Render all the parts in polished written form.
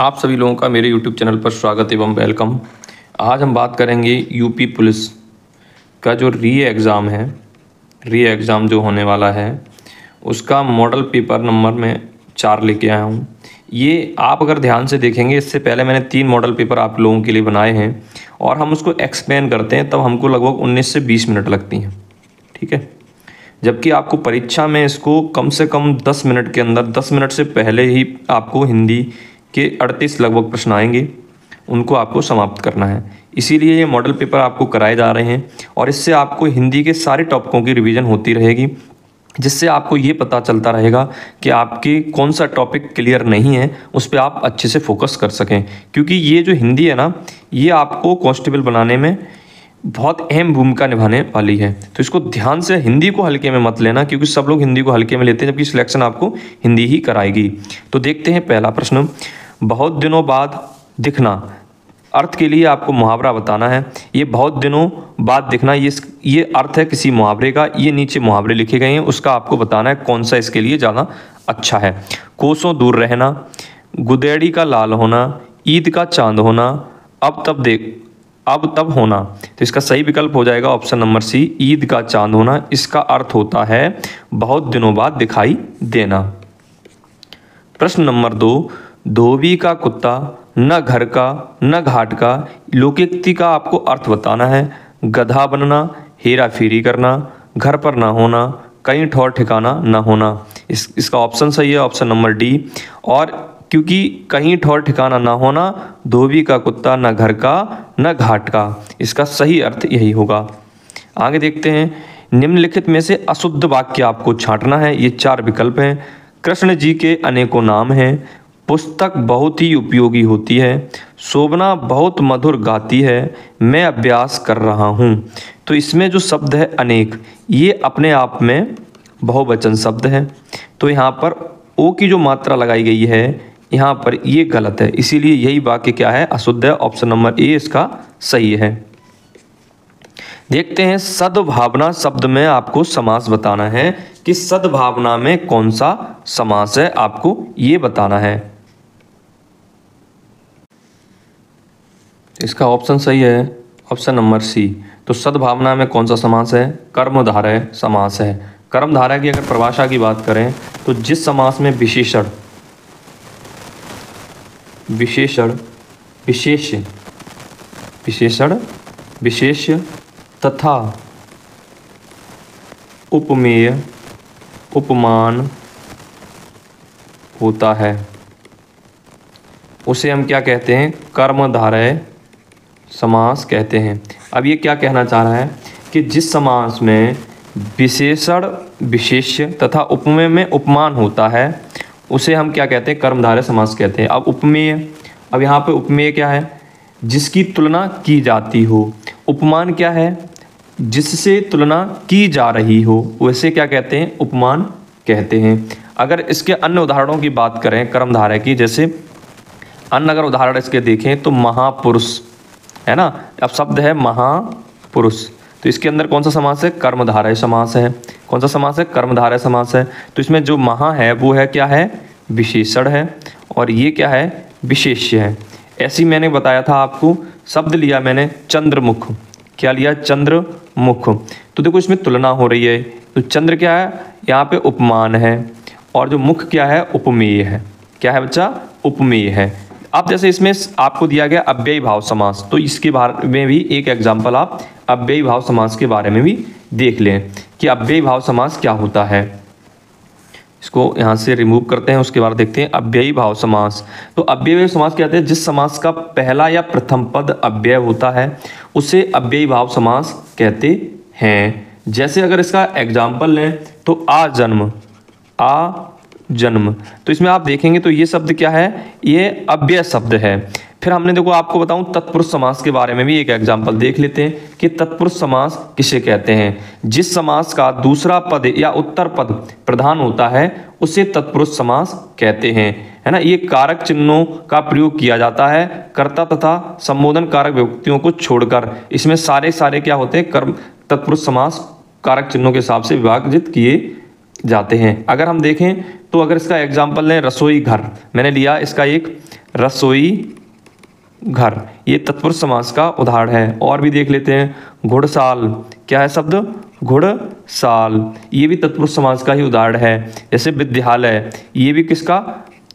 आप सभी लोगों का मेरे YouTube चैनल पर स्वागत एवं वेलकम। आज हम बात करेंगे यूपी पुलिस का जो री एग्ज़ाम जो होने वाला है उसका मॉडल पेपर नंबर में 4 लेके आया हूँ। ये आप अगर ध्यान से देखेंगे, इससे पहले मैंने 3 मॉडल पेपर आप लोगों के लिए बनाए हैं और हम उसको एक्सप्लेन करते हैं तब हमको लगभग 19 से 20 मिनट लगती हैं, ठीक है। जबकि आपको परीक्षा में इसको कम से कम 10 मिनट के अंदर, 10 मिनट से पहले ही आपको हिंदी के 38 लगभग प्रश्न आएंगे, उनको आपको समाप्त करना है। इसीलिए ये मॉडल पेपर आपको कराए जा रहे हैं और इससे आपको हिंदी के सारे टॉपिकों की रिवीजन होती रहेगी, जिससे आपको ये पता चलता रहेगा कि आपके कौन सा टॉपिक क्लियर नहीं है, उस पर आप अच्छे से फोकस कर सकें। क्योंकि ये जो हिंदी है ना, ये आपको कांस्टेबल बनाने में बहुत अहम भूमिका निभाने वाली है। तो इसको ध्यान से, हिंदी को हल्के में मत लेना, क्योंकि सब लोग हिंदी को हल्के में लेते हैं, जबकि सिलेक्शन आपको हिंदी ही कराएगी। तो देखते हैं पहला प्रश्न। बहुत दिनों बाद दिखना, अर्थ के लिए आपको मुहावरा बताना है। ये बहुत दिनों बाद दिखना, ये अर्थ है किसी मुहावरे का। ये नीचे मुहावरे लिखे गए हैं, उसका आपको बताना है कौन सा इसके लिए ज़्यादा अच्छा है। कोसों दूर रहना, गुदेड़ी का लाल होना, ईद का चांद होना, अब तब होना। तो इसका सही विकल्प हो जाएगा ऑप्शन नंबर सी, ईद का चांद होना। इसका अर्थ होता है बहुत दिनों बाद दिखाई देना। प्रश्न नंबर 2, धोबी का कुत्ता, न घर का न घाट का। लोकोक्ति का आपको अर्थ बताना है। गधा बनना, हेरा फेरी करना, घर पर ना होना, कहीं ठौर ठिकाना न होना। इसका ऑप्शन सही है ऑप्शन नंबर डी। और क्योंकि कहीं ठौर ठिकाना ना होना, धोबी का कुत्ता, न घर का न घाट का, इसका सही अर्थ यही होगा। आगे देखते हैं। निम्नलिखित में से अशुद्ध वाक्य आपको छांटना है। ये 4 विकल्प हैं। कृष्ण जी के अनेकों नाम हैं, पुस्तक बहुत ही उपयोगी होती है, शोभना बहुत मधुर गाती है, मैं अभ्यास कर रहा हूँ। तो इसमें जो शब्द है अनेक, ये अपने आप में बहुवचन शब्द है। तो यहाँ पर ओ की जो मात्रा लगाई गई है यहाँ पर, ये गलत है। इसीलिए यही वाक्य क्या है, अशुद्ध है। ऑप्शन नंबर ए इसका सही है। देखते हैं। सद्भावना शब्द में आपको समास बताना है कि सद्भावना में कौन सा समास है, आपको ये बताना है। इसका ऑप्शन सही है ऑप्शन नंबर सी। तो सद्भावना में कौन सा समास है, कर्मधारय समास है। कर्मधारय की अगर परिभाषा की बात करें तो जिस समास में विशेषण, विशेष तथा उपमेय, उपमान होता है, उसे हम क्या कहते हैं, कर्मधारय समास कहते हैं। अब ये क्या कहना चाह रहा है कि जिस समास में विशेषण, विशेष्य तथा उपमेय में उपमान होता है, उसे हम क्या कहते हैं, कर्मधारय समास कहते हैं। अब उपमेय, अब यहाँ पे उपमेय क्या है, जिसकी तुलना की जाती हो। उपमान क्या है, जिससे तुलना की जा रही हो, वैसे क्या कहते हैं, उपमान कहते हैं। अगर इसके अन्य उदाहरणों की बात करें कर्मधारय की, जैसे अन्य अगर उदाहरण इसके देखें तो महापुरुष है ना। अब शब्द है महापुरुष, तो इसके अंदर कौन सा समास है, कर्मधारय समास है। कौन सा समास है, कर्मधारय समास है। तो इसमें जो महा है वो है क्या है, विशेषण है, और ये क्या है, विशेष्य है। ऐसी मैंने बताया था आपको, शब्द लिया मैंने चंद्रमुख। क्या लिया, चंद्रमुख। तो देखो इसमें तुलना हो रही है, तो चंद्र क्या है, यहाँ पे उपमान है, और जो मुख क्या है, उपमेय है। क्या है बच्चा, उपमेय है। अब जैसे इसमें आपको दिया गया अव्ययी भाव समास, तो इसके बारे में भी एक एग्जाम्पल आप अव्ययी भाव समास के बारे में भी देख लें कि अव्ययी भाव समास क्या होता है। इसको यहाँ से रिमूव करते हैं, उसके बाद देखते हैं अव्ययी भाव समास। तो अव्ययी भाव समास क्या कहते हैं, जिस समास का पहला या प्रथम पद अव्यय होता है उसे अव्ययी भाव समास कहते हैं। जैसे अगर इसका एग्जाम्पल लें तो आ जन्म, तो इसमें आप देखेंगे तो ये शब्द क्या है, ये अव्यय शब्द है। फिर हमने देखो आपको बताऊं तत्पुरुष समास के बारे में भी एक एग्जाम्पल देख लेते हैं कि तत्पुरुष समास किसे कहते हैं। जिस समास का दूसरा पद या उत्तर पद प्रधान होता है उसे तत्पुरुष समास कहते हैं, है ना। ये कारक चिन्हों का प्रयोग किया जाता है कर्ता तथा संबोधन कारक विभक्तियों को छोड़कर। इसमें सारे क्या होते हैं, कर्म तत्पुरुष समास कारक चिन्हों के हिसाब से विभाजित किए जाते हैं। अगर हम देखें तो अगर इसका एग्जाम्पल लें रसोई घर, मैंने लिया इसका एक रसोई घर, ये तत्पुरुष समास का उदाहरण है। और भी देख लेते हैं, घुड़साल, क्या है शब्द, घुड़साल, ये भी तत्पुरुष समास का ही उदाहरण है। जैसे विद्यालय, ये भी किसका,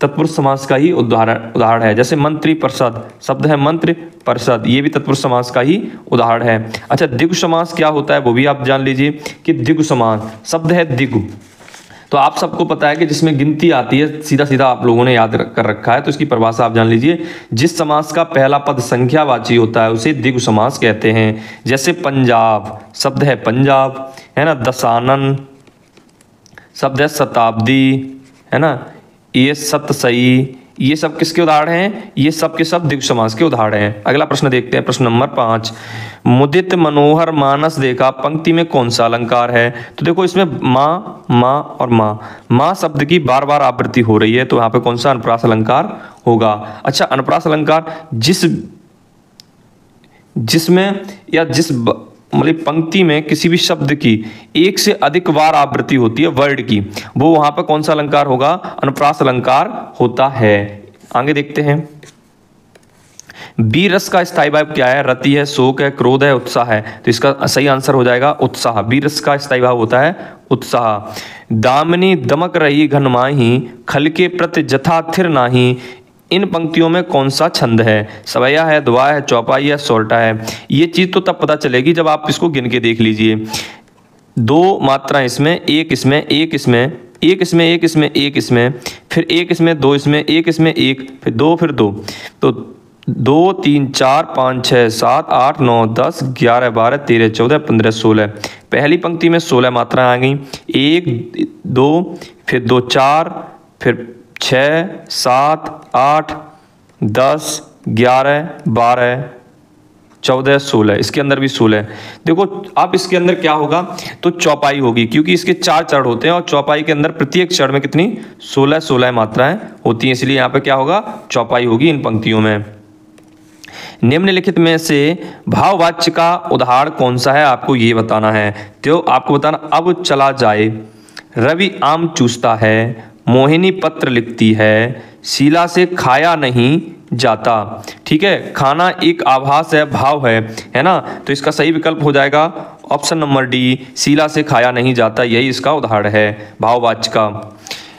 तत्पुरुष समास का ही उदाहरण है। जैसे मंत्री परिषद, शब्द है मंत्री परिषद, ये भी तत्पुरुष समास का ही उदाहरण है। अच्छा, द्विगु समास क्या होता है वो भी आप जान लीजिए कि द्विगु समास, शब्द है द्विगु, तो आप सबको पता है कि जिसमें गिनती आती है, सीधा सीधा आप लोगों ने याद कर रखा है, तो इसकी परिभाषा आप जान लीजिए। जिस समास का पहला पद संख्यावाची होता है उसे द्विगु समास कहते हैं। जैसे पंजाब, शब्द है पंजाब, है ना, दशानन, शब्द है शताब्दी, है ना, ये सतसई, ये सब किसके उदाहरण हैं, ये सब के सब द्विगु समास के उदाहरण हैं। अगला प्रश्न देखते हैं, प्रश्न नंबर 5, मुदित मनोहर मानस देखा, पंक्ति में कौन सा अलंकार है। तो देखो इसमें माँ, माँ और माँ, माँ शब्द की बार बार आवृत्ति हो रही है, तो यहाँ पे कौन सा अनुप्रास अलंकार होगा। अच्छा, अनुप्रास अलंकार जिसमें या जिस मतलब पंक्ति में किसी भी शब्द की एक से अधिक बार आवृत्ति होती है वर्ड की, वो वहां पर कौन सा अलंकार होगा, अनुप्रास अलंकार होता है। आगे देखते हैं, बी रस का स्थायी भाव क्या है, रति है, शोक है, क्रोध है, उत्साह है, तो इसका सही आंसर हो जाएगा उत्साह। बी रस का स्थायी भाव होता है उत्साह। दामिनी दमक रही घन माही, खल के प्रति जथा थिर नाही, इन पंक्तियों में कौन सा छंद है, सवैया है, दुआ है, चौपाई है, सोल्टा है। ये चीज तो तब पता चलेगी जब आप इसको गिन के देख लीजिए। दो मात्राएं इसमें, एक इसमें, एक इसमें, एक इसमें, एक इसमें, एक इसमें, फिर एक इसमें, दो इसमें, एक इसमें, एक, फिर दो, फिर दो, तो 2 3 4 5 6 7 8 9 10 11 12 13 14 15 16, पहली पंक्ति में 16 मात्राएं आ गई, 1 2 फिर 2 4 फिर 6 7 8 10 11 12 14 16, इसके अंदर भी 16। देखो अब इसके अंदर क्या होगा, तो चौपाई होगी, क्योंकि इसके 4 चरण होते हैं और चौपाई के अंदर प्रत्येक चरण में कितनी 16 मात्राएं होती हैं, इसलिए यहाँ पे क्या होगा, चौपाई होगी इन पंक्तियों में। निम्नलिखित में से भाववाच्य का उदाहरण कौन सा है, आपको ये बताना है। तो आपको बताना, अब चला जाए, रवि आम चूसता है, मोहिनी पत्र लिखती है, शीला से खाया नहीं जाता। ठीक है, खाना एक आभास है, भाव है ना, तो इसका सही विकल्प हो जाएगा ऑप्शन नंबर डी, शीला से खाया नहीं जाता, यही इसका उदाहरण है भाववाच्य का।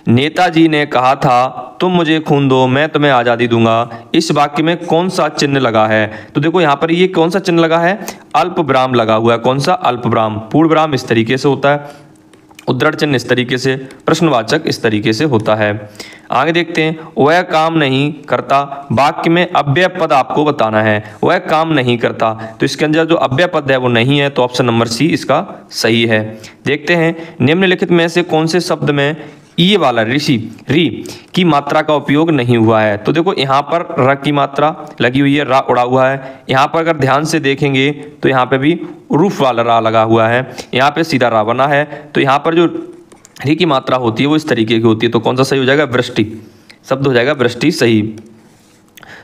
नेताजी ने कहा था तुम मुझे खून दो मैं तुम्हें आज़ादी दूंगा, इस वाक्य में कौन सा चिन्ह लगा है। तो देखो यहाँ पर ये कौन सा चिन्ह लगा है, अल्प विराम लगा हुआ है। कौन सा, अल्प विराम। पूर्ण विराम इस तरीके से होता है, उद्धरण चिन्ह इस तरीके से, प्रश्नवाचक इस तरीके से होता है। आगे देखते हैं, वह काम नहीं करता, वाक्य में अव्यय पद आपको बताना है। वह काम नहीं करता, तो इसके अंदर जो अव्यय पद है वो नहीं है, तो ऑप्शन नंबर सी इसका सही है। देखते हैं, निम्नलिखित में से कौन से शब्द में ये वाला ऋषि री की मात्रा का उपयोग नहीं हुआ है। तो देखो यहाँ पर र की मात्रा लगी हुई है, रा उड़ा हुआ है। यहाँ पर अगर ध्यान से देखेंगे तो यहाँ पे भी रूफ वाला रा लगा हुआ है, यहाँ पे सीधा रा बना है। तो यहाँ पर जो री की मात्रा होती है वो इस तरीके की होती है, तो कौन सा सही हो जाएगा, वृष्टि शब्द हो जाएगा, वृष्टि सही।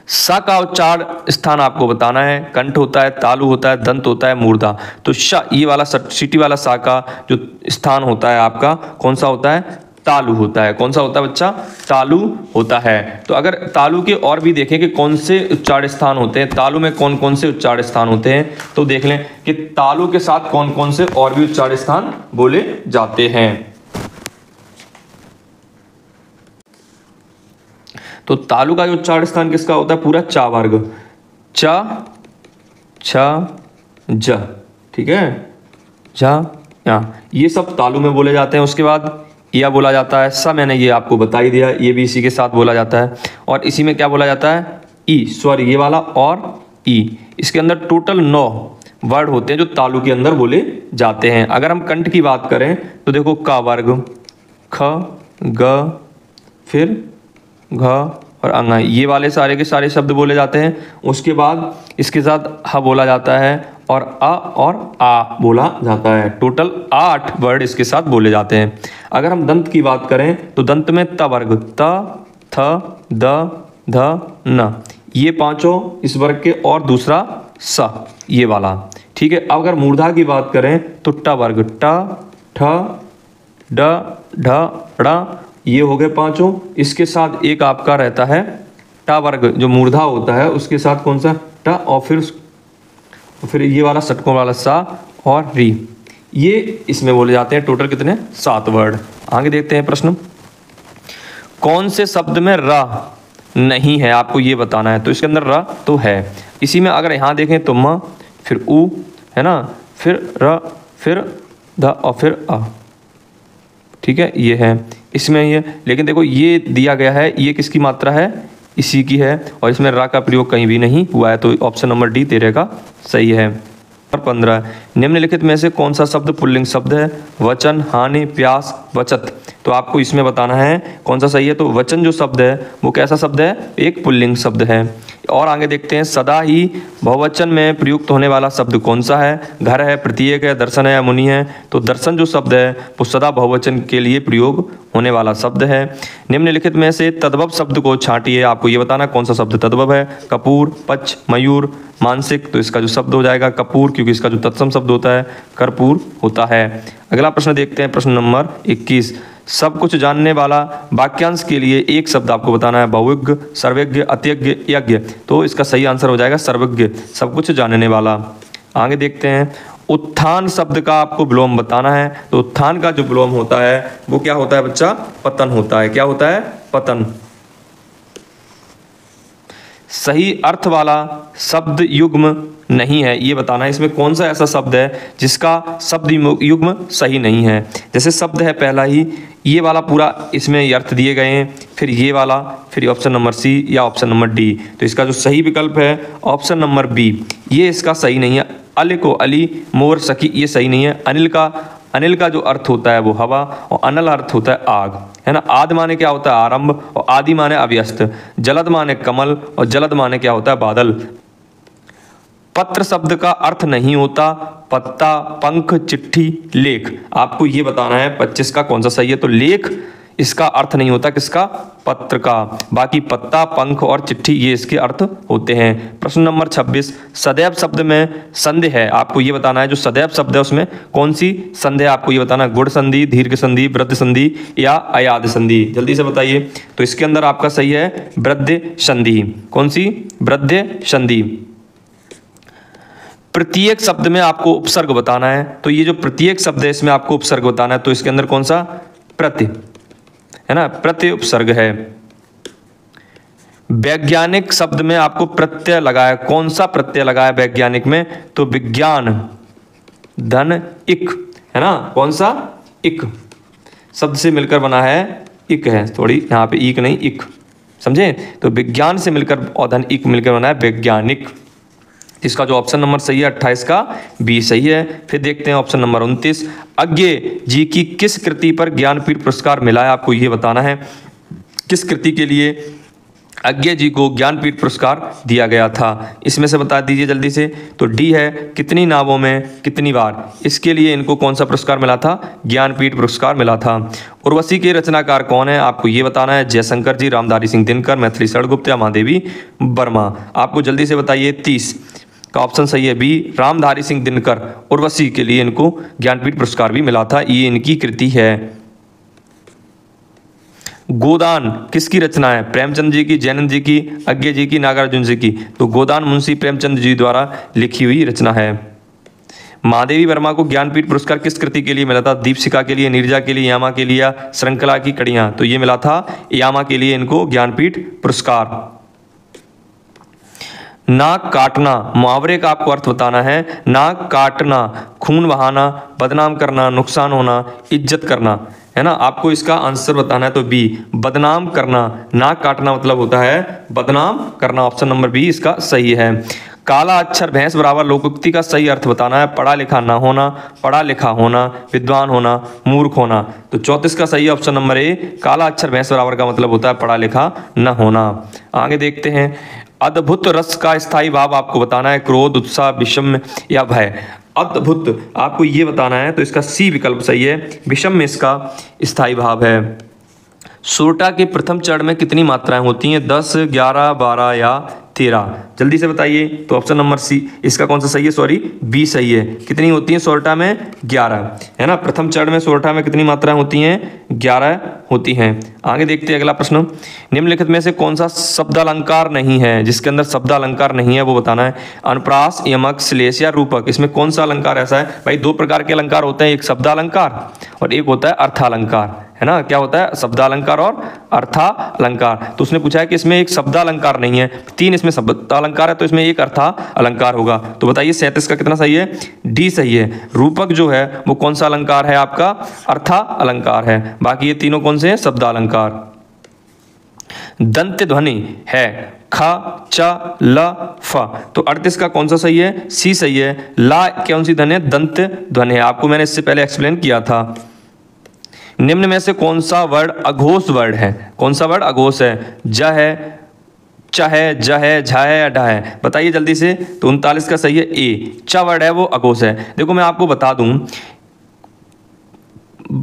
सा का उच्चार स्थान आपको बताना है, कंठ होता है, तालु होता है, दंत होता है, मूर्धा। तो श ये वाला सिटी वाला सा का जो स्थान होता है आपका कौन सा होता है, तालु होता है। कौन सा होता है बच्चा, तालु होता है। तो अगर तालु के और भी देखें कि कौन से उच्चार स्थान होते हैं, तालु में कौन कौन से उच्चार स्थान होते हैं, तो देख लें कि तालु के साथ कौन कौन से और भी उच्चार स्थान बोले जाते हैं। तो तालु का जो उच्चार स्थान किसका होता है, पूरा चा वर्ग, च छ ज, ठीक है, झ या, ये सब तालु में बोले जाते हैं। उसके बाद या बोला जाता है, सा मैंने ये आपको बता ही दिया, ये भी इसी के साथ बोला जाता है। और इसी में क्या बोला जाता है, ई, स्वर ये वाला और ई। इसके अंदर टोटल 9 वर्ड होते हैं जो तालु के अंदर बोले जाते हैं। अगर हम कंठ की बात करें तो देखो का वर्ग, ख ग फिर घ और अंग, ये वाले सारे के सारे शब्द बोले जाते हैं। उसके बाद इसके साथ ह बोला जाता है और अ और आ बोला जाता है। टोटल 8 वर्ड इसके साथ बोले जाते हैं। अगर हम दंत की बात करें तो दंत में त वर्ग, त थ द ध न, ये पांचों इस वर्ग के, और दूसरा स ये वाला, ठीक है। अब अगर मूर्धा की बात करें तो ट वर्ग, ट ठ ड ढ ड़ा, ये हो गए पांचों। इसके साथ एक आपका रहता है टा वर्ग, जो मूर्धा होता है उसके साथ कौन सा टा, और फिर ये वाला षटकों वाला सा और री, ये इसमें बोले जाते हैं। टोटल कितने 7 वर्ड। आगे देखते हैं प्रश्न। कौन से शब्द में र नहीं है, आपको ये बताना है। तो इसके अंदर र तो है, इसी में अगर यहाँ देखें तो म, फिर उ है ना, फिर र, फिर ध और फिर अ। ठीक है, ये है इसमें ये, लेकिन देखो ये दिया गया है, ये किसकी मात्रा है, इसी की है, और इसमें रा का प्रयोग कहीं भी नहीं हुआ है, तो ऑप्शन नंबर डी तेरे का सही है। 15, निम्नलिखित में से कौन सा शब्द पुल्लिंग शब्द है। वचन, हानि, प्यास, बचत। तो आपको इसमें बताना है कौन सा सही है। तो वचन जो शब्द है वो कैसा शब्द है, एक पुल्लिंग शब्द है। और आगे देखते हैं, सदा ही बहुवचन में प्रयुक्त होने वाला शब्द कौन सा है। घर है, प्रतीक है, दर्शन है या मुनि है। तो दर्शन जो शब्द है वो सदा बहुवचन के लिए प्रयोग होने वाला शब्द है। निम्नलिखित में से तद्भव शब्द को छांटिए, आपको ये बताना कौन सा शब्द तद्भव है। कपूर, पक्ष, मयूर, मानसिक। तो इसका जो शब्द हो जाएगा कपूर, क्योंकि इसका जो तत्सम शब्द होता है कर्पूर होता है। अगला प्रश्न देखते हैं, प्रश्न नंबर 21। सब कुछ जानने वाला वाक्यांश के लिए एक शब्द आपको बताना है। बहुज्ञ, सर्वज्ञ, अत्यज्ञ, यज्ञ। तो इसका सही आंसर हो जाएगा सर्वज्ञ, सब कुछ जानने वाला। आगे देखते हैं, उत्थान शब्द का आपको विलोम बताना है। तो उत्थान का जो विलोम होता है वो क्या होता है बच्चा, पतन होता है। क्या होता है, पतन। सही अर्थ वाला शब्द युग्म नहीं है, ये बताना है। इसमें कौन सा ऐसा शब्द है जिसका शब्द युग्म सही नहीं है। जैसे शब्द है पहला ही, ये वाला पूरा इसमें अर्थ दिए गए हैं, फिर ये वाला, फिर ऑप्शन नंबर सी या ऑप्शन नंबर डी। तो इसका जो सही विकल्प है ऑप्शन नंबर बी, ये इसका सही नहीं है। अल को अली, मोर, सखी, ये सही नहीं है। अनिल का जो अर्थ होता है वो हवा, और अनल अर्थ होता है आग, है ना। आद माने क्या होता है आरंभ, और आदि माने अव्यस्त। जलद माने कमल, और जलद माने क्या होता है बादल। पत्र शब्द का अर्थ नहीं होता पत्ता, पंख, चिट्ठी, लेख। आपको ये बताना है 25 का कौन सा सही है। तो लेख इसका अर्थ नहीं होता किसका, पत्र का। बाकी पत्ता, पंख और चिट्ठी ये इसके अर्थ होते हैं। प्रश्न नंबर 26, सदैव शब्द में संधि है, आपको ये बताना है। जो सदैव शब्द है उसमें कौन सी संधि है, आपको ये बताना है। गुण संधि, दीर्घ संधि, वृद्ध संधि या अयाद संधि। जल्दी से बताइए। तो इसके अंदर आपका सही है वृद्ध संधि। कौन सी, वृद्ध संधि। प्रत्येक शब्द में आपको उपसर्ग बताना है। तो ये जो प्रत्येक शब्द है इसमें आपको उपसर्ग बताना है। तो इसके अंदर कौन सा, प्रति, है ना, प्रत्यय उपसर्ग है। वैज्ञानिक शब्द में आपको प्रत्यय लगाया, कौन सा प्रत्यय लगाया वैज्ञानिक में। तो विज्ञान, धन, इक, है ना। कौन सा, इक शब्द से मिलकर बना है, इक है, थोड़ी यहाँ पे इक नहीं इक, समझे। तो विज्ञान से मिलकर और धन इक मिलकर बना है वैज्ञानिक। इसका जो ऑप्शन नंबर सही है 28 का बी सही है। फिर देखते हैं ऑप्शन नंबर 29, अज्ञे जी की किस कृति पर ज्ञानपीठ पुरस्कार मिला है, आपको ये बताना है। किस कृति के लिए अज्ञे जी को ज्ञानपीठ पुरस्कार दिया गया था, इसमें से बता दीजिए जल्दी से। तो डी है कितनी नावों में कितनी बार, इसके लिए इनको कौन सा पुरस्कार मिला था, ज्ञानपीठ पुरस्कार मिला था। उर्वशी के रचनाकार कौन है, आपको ये बताना है। जयशंकर जी, रामधारी सिंह दिनकर, मैथिली शरण गुप्त या महादेवी वर्मा। आपको जल्दी से बताइए। 30 का ऑप्शन सही है बी, रामधारी सिंह दिनकर। उर्वशी के लिए इनको ज्ञानपीठ पुरस्कार भी मिला था, ये इनकी कृति है। गोदान किसकी रचना है, प्रेमचंद जी की, जैनंद जी की, अज्ञे जी की, नागार्जुन जी की। तो गोदान मुंशी प्रेमचंद जी द्वारा लिखी हुई रचना है। महादेवी वर्मा को ज्ञानपीठ पुरस्कार किस कृति के लिए मिला था, दीपशिखा के लिए, नीरजा के लिए, यामा के लिए, श्रृंखला की कड़ियां। तो ये मिला था यामा के लिए इनको ज्ञानपीठ पुरस्कार। नाक काटना, मुहावरे का आपको अर्थ बताना है। नाक काटना, खून बहाना, बदनाम करना, नुकसान होना, इज्जत करना, है ना। आपको इसका आंसर बताना है। तो बी, बदनाम करना। नाक काटना मतलब होता है बदनाम करना। ऑप्शन नंबर बी इसका सही है। काला अक्षर भैंस बराबर लोकोक्ति का सही अर्थ बताना है। पढ़ा लिखा ना होना, पढ़ा लिखा होना, विद्वान होना, मूर्ख होना। तो 34 का सही ऑप्शन नंबर ए, काला अक्षर भैंस बराबर का मतलब होता है पढ़ा लिखा न होना। आगे देखते हैं, अद्भुत रस का स्थायी भाव आपको बताना है। क्रोध, उत्साह, विषम या भय। अद्भुत आपको ये बताना है। तो इसका सी विकल्प सही है, विषम में इसका स्थायी भाव है। सोरठा के प्रथम चरण में कितनी मात्राएं होती हैं, 10, 11, 12 या 13। जल्दी से बताइए। तो ऑप्शन नंबर सी इसका कौन सा सही है, सॉरी बी सही है। कितनी होती है सोरठा में, 11 है ना। प्रथम चरण में सोरठा में कितनी मात्राएं होती हैं, 11 होती हैं। आगे देखते हैं अगला प्रश्न। निम्नलिखित में से कौन सा शब्दालंकार नहीं है, जिसके अंदर शब्दालंकार नहीं है वो बताना है। अनुप्रास, यमक, श्लेष या रूपक, इसमें कौन सा अलंकार ऐसा है। भाई दो प्रकार के अलंकार होते हैं, एक शब्दालंकार और एक होता है अर्थालंकार, है ना। क्या होता है, शब्दालंकार और अर्थालंकार। तो उसने पूछा है कि इसमें एक शब्दालंकार नहीं है, 3 इसमें शब्दालंकार है, तो इसमें एक अर्थालंकार होगा। तो बताइए 37 का कितना सही है, डी सही है। रूपक जो है वो कौन सा अलंकार है आपका, अर्थालंकार है। बाकी ये तीनों कौन से हैं, शब्दालंकार। दंत ध्वनि है ख, च, ल, फ, तो 38 का कौन सा सही है, सी सही है। ला कौन सी ध्वनि है, दंत ध्वनि है, आपको मैंने इससे पहले एक्सप्लेन किया था। निम्न में से कौन सा वर्ड अघोष वर्ड है, कौन सा वर्ड अघोष है। ज है, च है, ज है, झ है या ढ है, बताइए जल्दी से। तो 39 का सही है ए, च वर्ड है वो अघोष है। देखो मैं आपको बता दूं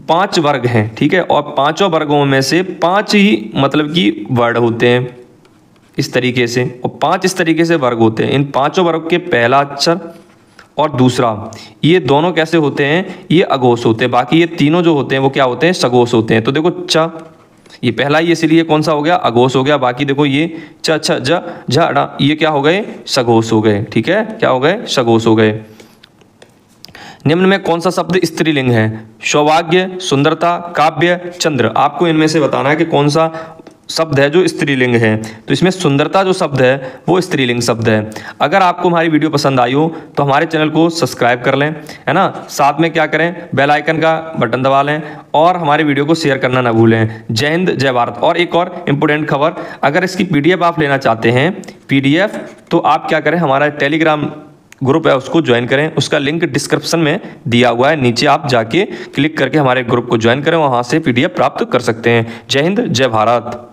5 वर्ग हैं, ठीक है, और पांचों वर्गों में से 5 ही मतलब कि वर्ड होते हैं इस तरीके से, और 5 इस तरीके से वर्ग होते हैं। इन पांचों वर्ग के पहला अक्षर और दूसरा, ये दोनों कैसे होते हैं, ये अघोष होते हैं। बाकी ये तीनों जो होते हैं वो क्या होते हैं, सघोष होते हैं। तो देखो च, ये पहला ही इसलिए कौन सा हो गया, अघोष हो गया। बाकी देखो ये च, छ, ज, झ, ढ, ये क्या हो गए, सघोष हो गए, ठीक है, क्या हो गए, सघोष हो गए। निम्न में कौन सा शब्द स्त्रीलिंग है। सौभाग्य, सुंदरता, काव्य, चंद्र, आपको इनमें से बताना है कि कौन सा शब्द है जो स्त्रीलिंग है। तो इसमें सुंदरता जो शब्द है वो स्त्रीलिंग शब्द है। अगर आपको हमारी वीडियो पसंद आई हो तो हमारे चैनल को सब्सक्राइब कर लें, है ना। साथ में क्या करें, बेल आइकन का बटन दबा लें और हमारे वीडियो को शेयर करना ना भूलें। जय हिंद, जय भारत। और एक और इम्पोर्टेंट खबर, अगर इसकी PDF आप लेना चाहते हैं, PDF, तो आप क्या करें, हमारा टेलीग्राम ग्रुप है उसको ज्वाइन करें। उसका लिंक डिस्क्रिप्शन में दिया हुआ है, नीचे आप जाके क्लिक करके हमारे ग्रुप को ज्वाइन करें, वहाँ से PDF प्राप्त कर सकते हैं। जय हिंद, जय भारत।